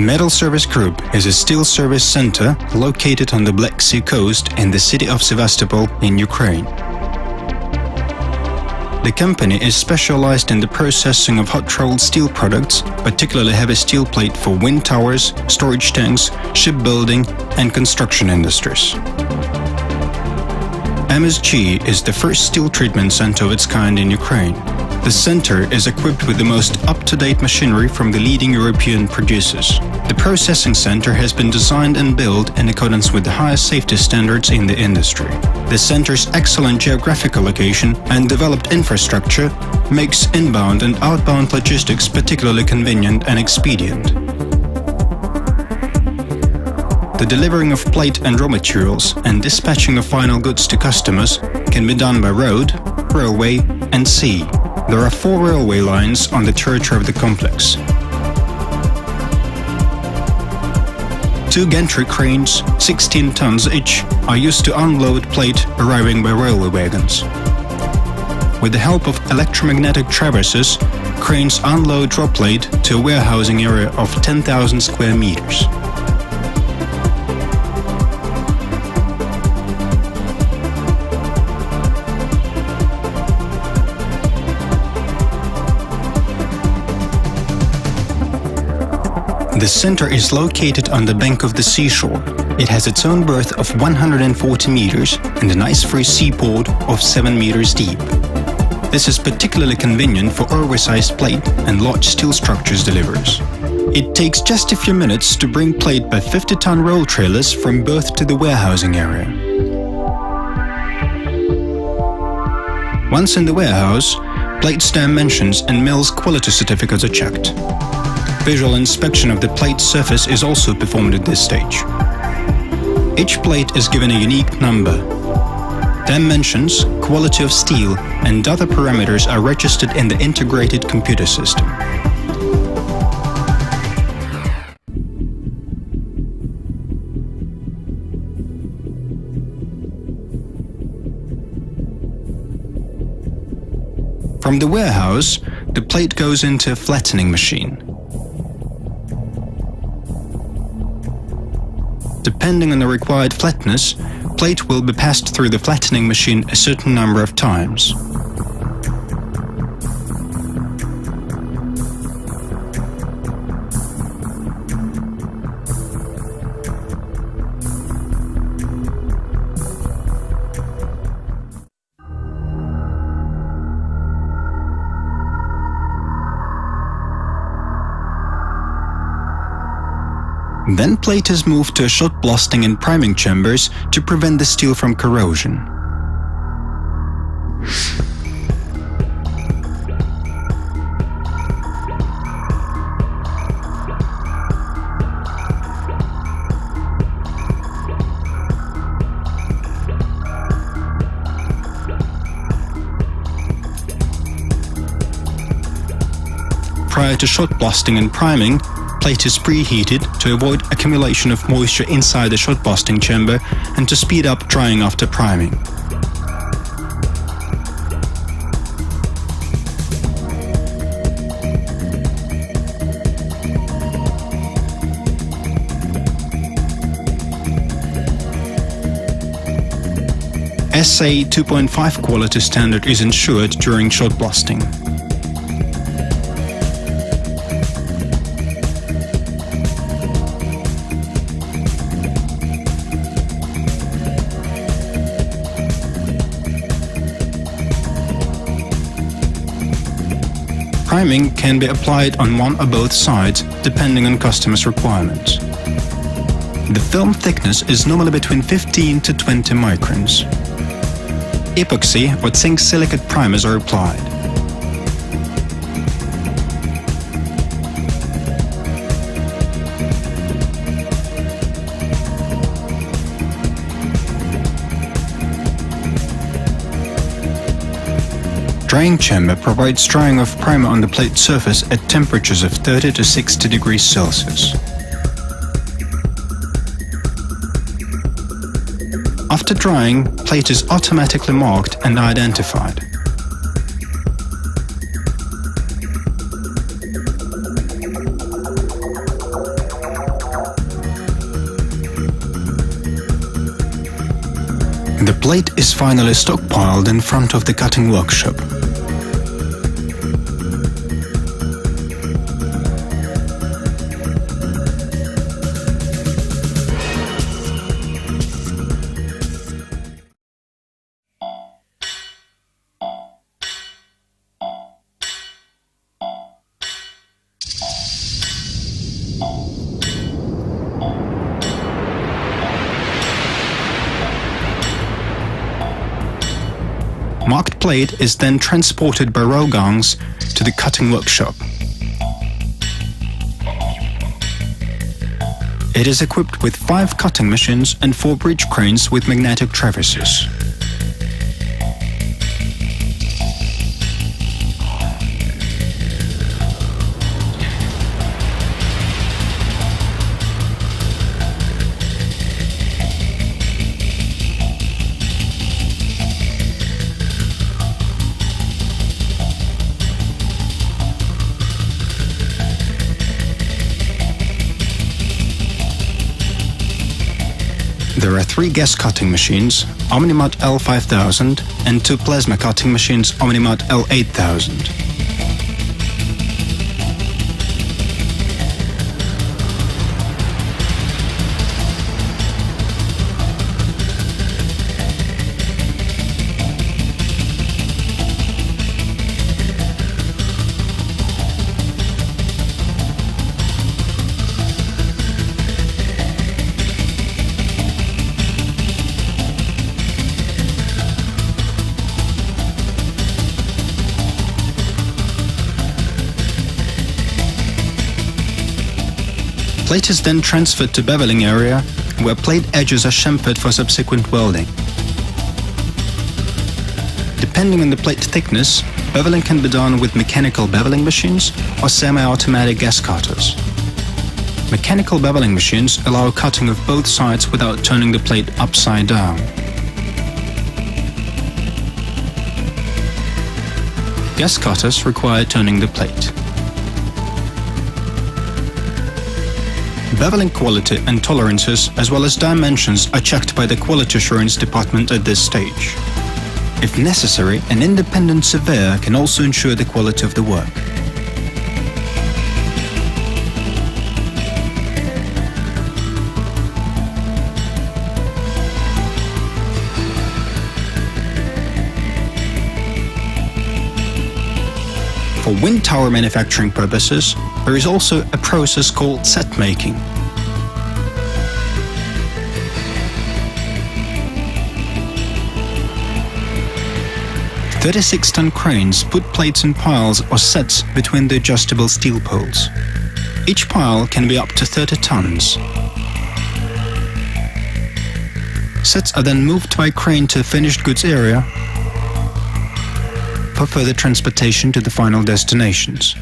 Metal Service Group is a steel service center located on the Black Sea coast in the city of Sevastopol in Ukraine. The company is specialized in the processing of hot-rolled steel products, particularly heavy steel plate for wind towers, storage tanks, shipbuilding and construction industries. MSG is the first steel treatment center of its kind in Ukraine. The center is equipped with the most up-to-date machinery from the leading European producers. The processing center has been designed and built in accordance with the highest safety standards in the industry. The center's excellent geographical location and developed infrastructure makes inbound and outbound logistics particularly convenient and expedient. The delivering of plate and raw materials and dispatching of final goods to customers can be done by road, railway and sea. There are 4 railway lines on the territory of the complex. 2 gantry cranes, 16 tons each, are used to unload plate arriving by railway wagons. With the help of electromagnetic traverses, cranes unload raw plate to a warehousing area of 10,000 square meters. The center is located on the bank of the seashore. It has its own berth of 140 meters and an ice-free seaport of 7 meters deep. This is particularly convenient for oversized plate and large steel structures deliveries. It takes just a few minutes to bring plate by 50-ton roll trailers from berth to the warehousing area. Once in the warehouse, plate's dimensions and mill's quality certificates are checked. Visual inspection of the plate surface is also performed at this stage. Each plate is given a unique number. Dimensions, quality of steel, and other parameters are registered in the integrated computer system. From the warehouse, the plate goes into a flattening machine. Depending on the required flatness, plate will be passed through the flattening machine a certain number of times. Then plate is moved to shot blasting and priming chambers to prevent the steel from corrosion. Prior to shot blasting and priming, plate is preheated to avoid accumulation of moisture inside the shot blasting chamber and to speed up drying after priming. SA 2.5 quality standard is ensured during shot blasting. Priming can be applied on one or both sides, depending on customer's requirements. The film thickness is normally between 15 to 20 microns. Epoxy or zinc silicate primers are applied. Drying chamber provides drying of primer on the plate surface at temperatures of 30 to 60 degrees Celsius. After drying, plate is automatically marked and identified. The plate is finally stockpiled in front of the cutting workshop. Marked plate is then transported by row gangs to the cutting workshop. It is equipped with 5 cutting machines and 4 bridge cranes with magnetic traverses. There are 3 gas cutting machines, Omnimat L5000, and 2 plasma cutting machines, Omnimat L8000. Plate is then transferred to beveling area, where plate edges are chamfered for subsequent welding. Depending on the plate thickness, beveling can be done with mechanical beveling machines or semi-automatic gas cutters. Mechanical beveling machines allow cutting of both sides without turning the plate upside down. Gas cutters require turning the plate. Beveling quality and tolerances as well as dimensions are checked by the quality assurance department at this stage. If necessary, an independent surveyor can also ensure the quality of the work. For wind tower manufacturing purposes, there is also a process called set making. "36-ton cranes put plates in piles or sets between the adjustable steel poles. Each pile can be up to 30 tons. Sets are then moved by crane to a finished goods area for further transportation to the final destinations.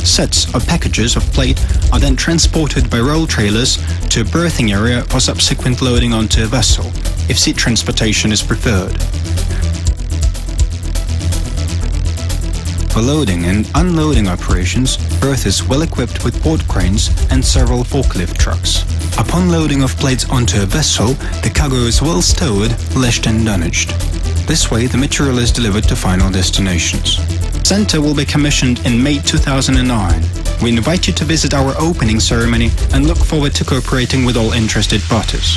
Sets or packages of plate are then transported by roll trailers to a berthing area for subsequent loading onto a vessel, if sea transportation is preferred. For loading and unloading operations, berth is well equipped with port cranes and several forklift trucks. Upon loading of plates onto a vessel, the cargo is well stowed, lashed and dunnaged. This way the material is delivered to final destinations. Center will be commissioned in May 2009. We invite you to visit our opening ceremony and look forward to cooperating with all interested parties.